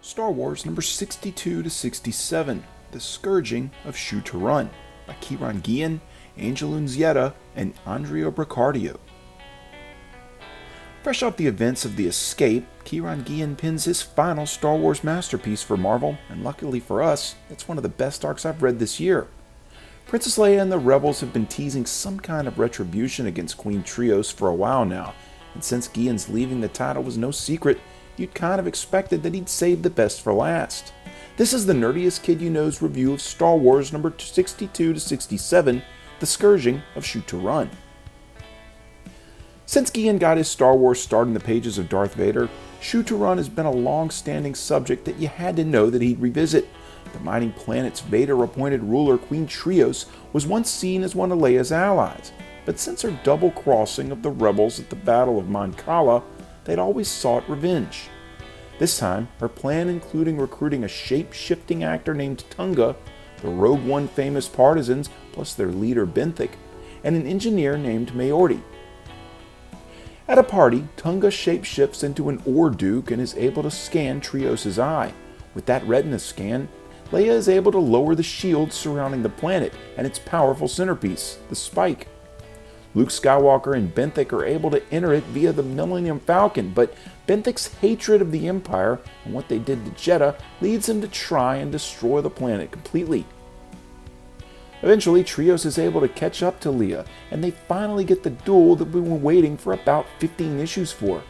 Star Wars number 62 to 67, The Scourging of Shu-Torun by Kieran Gillen, Angel Unzieta, and Andrea Briccardio. Fresh off the events of The Escape, Kieran Gillen pins his final Star Wars masterpiece for Marvel, and luckily for us, it's one of the best arcs I've read this year. Princess Leia and the Rebels have been teasing some kind of retribution against Queen Trios for a while now, and since Gillen's leaving the title was no secret, you'd kind of expected that he'd save the best for last. This is the Nerdiest Kid You Know's review of Star Wars number 62 to 67, The Scourging of Shu-Torun. Since Gillen got his Star Wars start in the pages of Darth Vader, Shu-Torun has been a long-standing subject that you had to know that he'd revisit. The mighty planet's Vader-appointed ruler, Queen Trios, was once seen as one of Leia's allies, but since her double-crossing of the rebels at the Battle of Mon Cala, they'd always sought revenge. This time, her plan including recruiting a shape-shifting actor named Tunga, the Rogue One famous partisans plus their leader Benthic, and an engineer named Maorti. At a party, Tunga shapeshifts into an Ore-Duke and is able to scan Trios' eye. With that retina scan, Leia is able to lower the shield surrounding the planet and its powerful centerpiece, the Spike. Luke Skywalker and Benthic are able to enter it via the Millennium Falcon, but Benthic's hatred of the Empire and what they did to Jedha leads him to try and destroy the planet completely. Eventually, Trios is able to catch up to Leia, and they finally get the duel that we've been waiting for about 15 issues for.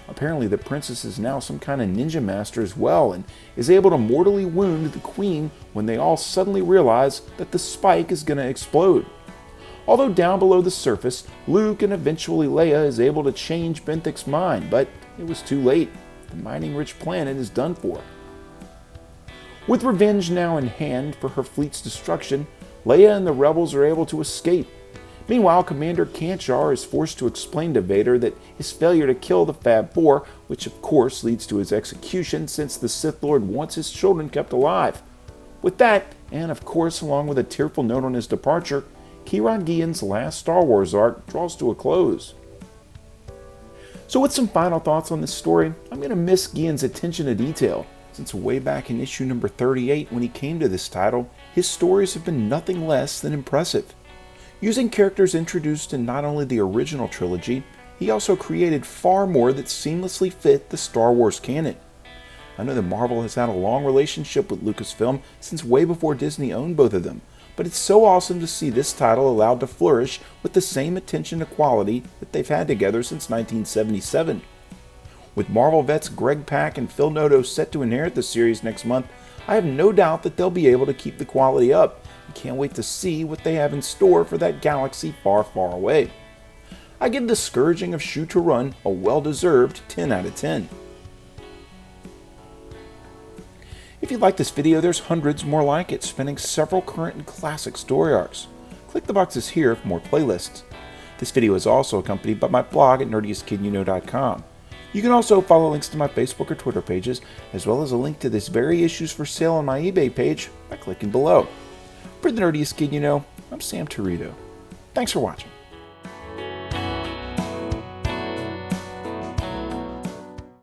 Apparently, the princess is now some kind of ninja master as well, and is able to mortally wound the queen when they all suddenly realize that the spike is going to explode. Although down below the surface, Luke and eventually Leia is able to change Benthic's mind, but it was too late. The mining-rich planet is done for. With revenge now in hand for her fleet's destruction, Leia and the rebels are able to escape. Meanwhile, Commander Kanchar is forced to explain to Vader that his failure to kill the Fab Four, which of course leads to his execution since the Sith Lord wants his children kept alive. With that, and of course along with a tearful note on his departure, Kieran Gillen's last Star Wars arc draws to a close. So with some final thoughts on this story, I'm going to miss Gillen's attention to detail, since way back in issue number 38 when he came to this title, his stories have been nothing less than impressive. Using characters introduced in not only the original trilogy, he also created far more that seamlessly fit the Star Wars canon. I know that Marvel has had a long relationship with Lucasfilm since way before Disney owned both of them, but it's so awesome to see this title allowed to flourish with the same attention to quality that they've had together since 1977. With Marvel vets Greg Pak and Phil Noto set to inherit the series next month, I have no doubt that they'll be able to keep the quality up. I can't wait to see what they have in store for that galaxy far, far away. I give The Scourging of Shu-Torun a well-deserved 10 out of 10. If you like this video, there's hundreds more like it, spanning several current and classic story arcs. Click the boxes here for more playlists. This video is also accompanied by my blog at nerdiestkidyouknow.com. You can also follow links to my Facebook or Twitter pages, as well as a link to this very issues for sale on my eBay page by clicking below. For the Nerdiest Kid You Know, I'm Sam Torito. Thanks for watching.